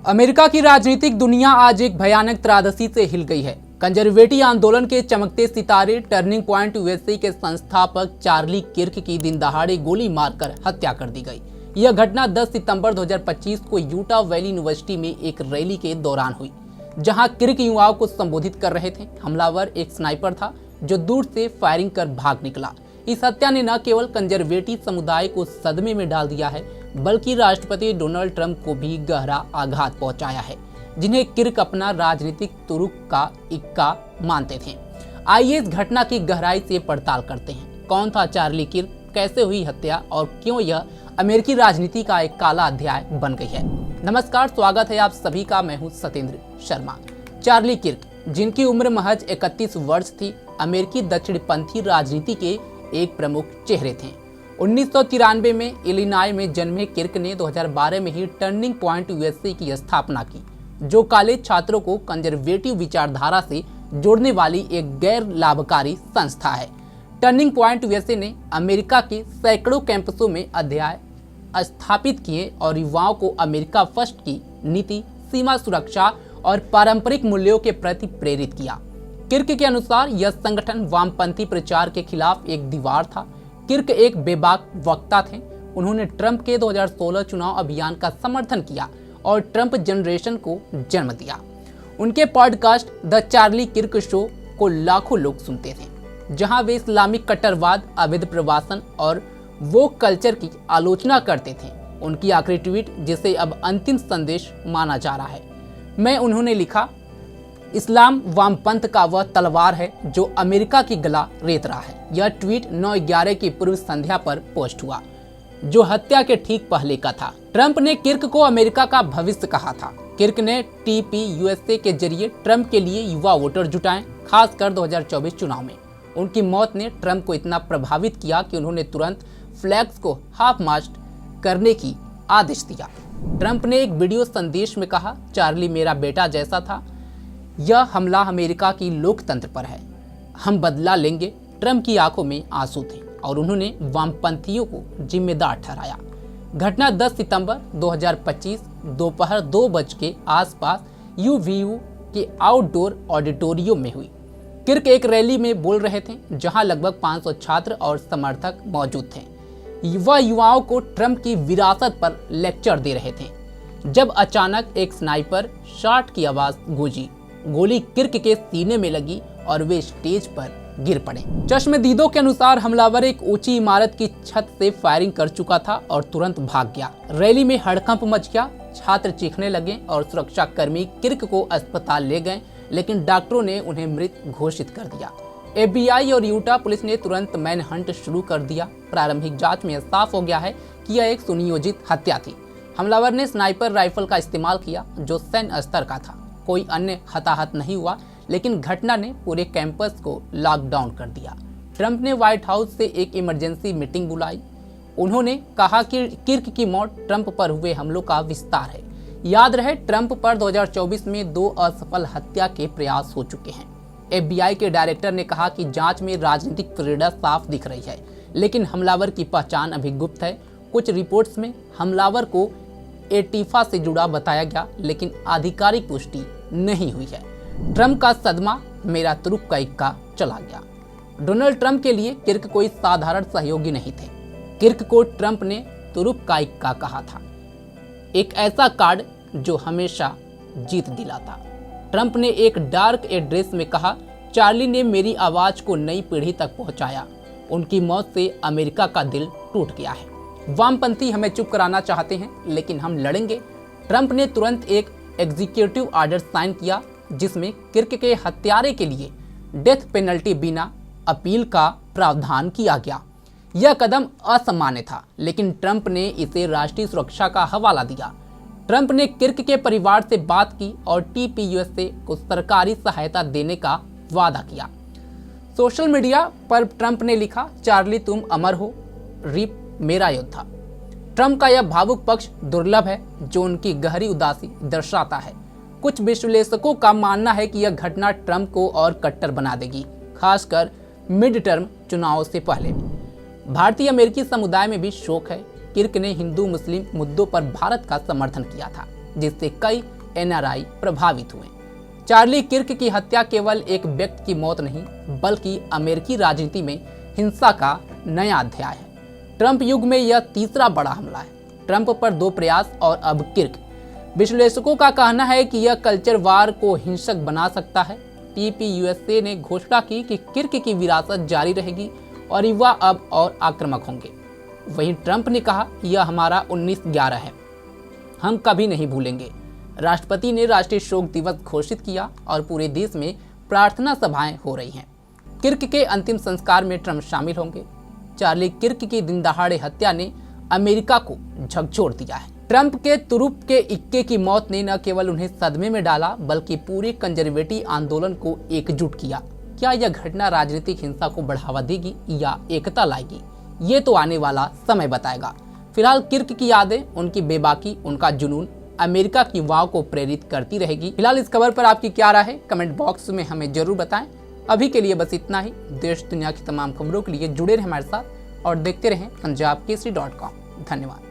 America की राजनीतिक दुनिया आज एक भयानक त्रासदी से हिल गई है। कंजर्वेटिव आंदोलन के चमकते सितारे टर्निंग पॉइंट यूएसए के संस्थापक चार्ली किर्क की दिन दहाड़े गोली मारकर हत्या कर दी गई। यह घटना 10 सितंबर 2025 को यूटा वैली यूनिवर्सिटी में एक रैली के दौरान हुई, जहां किर्क युवाओं को संबोधित कर रहे थे। हमलावर एक स्नाइपर था जो दूर से फायरिंग कर भाग निकला। इस हत्या ने न केवल कंजर्वेटिव समुदाय को सदमे में डाल दिया है, बल्कि राष्ट्रपति डोनाल्ड ट्रंप को भी गहरा आघात पहुंचाया है, जिन्हें किर्क अपना राजनीतिक तुरुक का इक्का मानते थे। आइए इस घटना की गहराई से पड़ताल करते हैं। कौन था चार्ली किर्क, कैसे हुई हत्या और क्यों यह अमेरिकी राजनीति का एक काला अध्याय बन गई है। नमस्कार, स्वागत है आप सभी का। मैं हूं सत्येंद्र शर्मा। चार्ली किर्क, जिनकी उम्र महज 31 वर्ष थी, अमेरिकी दक्षिणपंथी राजनीति के एक प्रमुख चेहरे थे। 1993 में इलिनॉय में जन्मे किर्क ने 2012 में ही टर्निंग पॉइंट यूएसए की स्थापना की, जो कॉलेज छात्रों को कंजर्वेटिव विचारधारा से जोड़ने वाली एक गैर लाभकारी संस्था है। टर्निंग पॉइंट यूएसए ने अमेरिका के सैकड़ों कैंपसों में अध्याय स्थापित किए और युवाओं को अमेरिका फर्स्ट की नीति, सीमा सुरक्षा और पारंपरिक मूल्यों के प्रति प्रेरित किया। किर्क के अनुसार यह संगठन वामपंथी प्रचार के खिलाफ एक दीवार था। किर्क एक बेबाक वक्ता थे। उन्होंने ट्रंप के 2016 चुनाव अभियान का समर्थन किया और ट्रंप जनरेशन को जन्म दिया। उनके podcast the Charlie Kirk show को लाखों लोग सुनते थे, जहां वे इस्लामिक कट्टरवाद, अवैध प्रवासन और वोक कल्चर की आलोचना करते थे। उनकी आखिरी ट्वीट, जिसे अब अंतिम संदेश माना जा रहा है, में उन्होंने लिखा, इस्लाम वामपंथ का वह तलवार है जो अमेरिका की गला रेत रहा है। यह ट्वीट 9/11 की पूर्व संध्या पर पोस्ट हुआ, जो हत्या के ठीक पहले का था। ट्रंप ने किर्क को अमेरिका का भविष्य कहा था। किर्क ने TPUSA के जरिए ट्रंप के लिए युवा वोटर जुटाए, खासकर 2024 चुनाव में। उनकी मौत ने ट्रंप को इतना प्रभावित किया कि उन्होंने तुरंत फ्लैग्स को हाफ मास्ट करने की आदेश दिया। ट्रंप ने एक वीडियो संदेश में कहा, चार्ली मेरा बेटा जैसा था। यह हमला अमेरिका की लोकतंत्र पर है। हम बदला लेंगे। ट्रंप की आंखों में आंसू थे और उन्होंने वामपंथियों को जिम्मेदार ठहराया। घटना 10 सितंबर 2025 दोपहर 2 बजे के आसपास UVU के आउटडोर ऑडिटोरियम में हुई। किर्क एक रैली में बोल रहे थे, जहां लगभग 500 छात्र और समर्थक मौजूद थे। वह युवाओं को ट्रंप की विरासत पर लेक्चर दे रहे थे, जब अचानक एक स्नाइपर शॉट की आवाज गूंजी। गोली किर्क के सीने में लगी और वे स्टेज पर गिर पड़े। चश्मदीदों के अनुसार हमलावर एक ऊंची इमारत की छत से फायरिंग कर चुका था और तुरंत भाग गया। रैली में हड़कंप मच गया। छात्र चीखने लगे और सुरक्षाकर्मी किर्क को अस्पताल ले गए, लेकिन डॉक्टरों ने उन्हें मृत घोषित कर दिया। FBI और यूटा पुलिस ने तुरंत मैन हंट शुरू कर दिया। प्रारंभिक जांच में साफ हो गया है कि यह एक सुनियोजित हत्या थी। हमलावर ने स्नाइपर राइफल का इस्तेमाल किया, जो सैन्य स्तर का था। कोई अन्य हताहत नहीं हुआ, लेकिन घटना ने पूरे कैंपस को लॉकडाउन कर दिया। ट्रंप ने व्हाइट हाउस से एक इमरजेंसी मीटिंग बुलाई। उन्होंने कहा कि किर्क की मौत ट्रंप पर हुए हमलों का विस्तार है। याद रहे, ट्रंप पर 2024 में 2 असफल हत्या के प्रयास हो चुके हैं। FBI के डायरेक्टर ने कहा कि जांच में राजनीतिक प्रेरणा साफ दिख रही है, लेकिन हमलावर की पहचान अभी गुप्त है। कुछ रिपोर्ट्स में हमलावर को एटीफा से जुड़ा बताया गया, लेकिन आधिकारिक पुष्टि नहीं हुई है। ट्रंप का सदमा, मेरा तुरुप का इक्का चला गया। डोनाल्ड ट्रंप के लिए किर्क कोई साधारण सहयोगी नहीं थे। किर्क को ट्रंप ने तुरुप का इक्का कहा था, एक ऐसा कार्ड जो हमेशा जीत दिलाता। ट्रंप ने एक डार्क एड्रेस में कहा, चार्ली ने मेरी आवाज को नई पीढ़ी तक पहुंचाया। उनकी मौत से अमेरिका का दिल टूट गया है। वामपंथी हमें चुप कराना चाहते हैं, लेकिन हम लड़ेंगे। ट्रंप ने तुरंत एक एग्जीक्यूटिव ऑर्डर साइन किया, जिसमें किर्क के हत्यारे के लिए डेथ पेनल्टी बिना अपील का प्रावधान किया गया। यह कदम असामान्य था, लेकिन ट्रंप ने इसे राष्ट्रीय सुरक्षा का हवाला दिया। ट्रंप ने किर्क के परिवार से बात की और TPUSA को सरकारी सहायता देने का वादा किया। सोशल मीडिया पर ट्रंप ने लिखा, चार्ली तुम अमर हो, रिप मेरा योद्धा। ट्रंप का यह भावुक पक्ष दुर्लभ है, जो उनकी गहरी उदासी दर्शाता है। कुछ विश्लेषकों का मानना है कि यह घटना ट्रंप को और कट्टर बना देगी, खासकर मिड टर्म चुनाव से पहले। भारतीय अमेरिकी समुदाय में भी शोक है। किर्क ने हिंदू मुस्लिम मुद्दों पर भारत का समर्थन किया था। जिससे कई NRI प्रभावित हुए। चार्ली किर्क की हत्या केवल एक व्यक्ति की मौत नहीं, बल्कि अमेरिकी राजनीति में हिंसा का नया अध्याय है। ट्रंप युग में यह तीसरा बड़ा हमला है। ट्रंप पर 2 प्रयास और अब किर्क। विश्लेषकों का कहना है कि यह कल्चर वार को हिंसक बना सकता है। TPUSA ने घोषणा की कि किर्क की विरासत जारी रहेगी और युवा अब और आक्रामक होंगे। वहीं ट्रंप ने कहा, यह हमारा 19/11 है, हम कभी नहीं भूलेंगे। राष्ट्रपति ने राष्ट्रीय शोक दिवस घोषित किया और पूरे देश में प्रार्थना सभाएं हो रही हैं। किर्क के अंतिम संस्कार में ट्रंप शामिल होंगे। चार्ली किर्क की दिन दहाड़े हत्या ने अमेरिका को झकझोर दिया है। ट्रंप के तुरुप के इक्के की मौत ने न केवल उन्हें सदमे में डाला, बल्कि पूरे कंजर्वेटिव आंदोलन को एकजुट किया। क्या यह घटना राजनीतिक हिंसा को बढ़ावा देगी या एकता लाएगी, ये तो आने वाला समय बताएगा। फिलहाल किर्क की यादें, उनकी बेबाकी, उनका जुनून अमेरिका की युवाओं को प्रेरित करती रहेगी। फिलहाल इस खबर पर आपकी क्या राय है, कमेंट बॉक्स में हमें जरूर बताएं। अभी के लिए बस इतना ही। देश दुनिया की तमाम खबरों के लिए जुड़े रहें हमारे साथ और देखते रहें punjabkesari.com। धन्यवाद।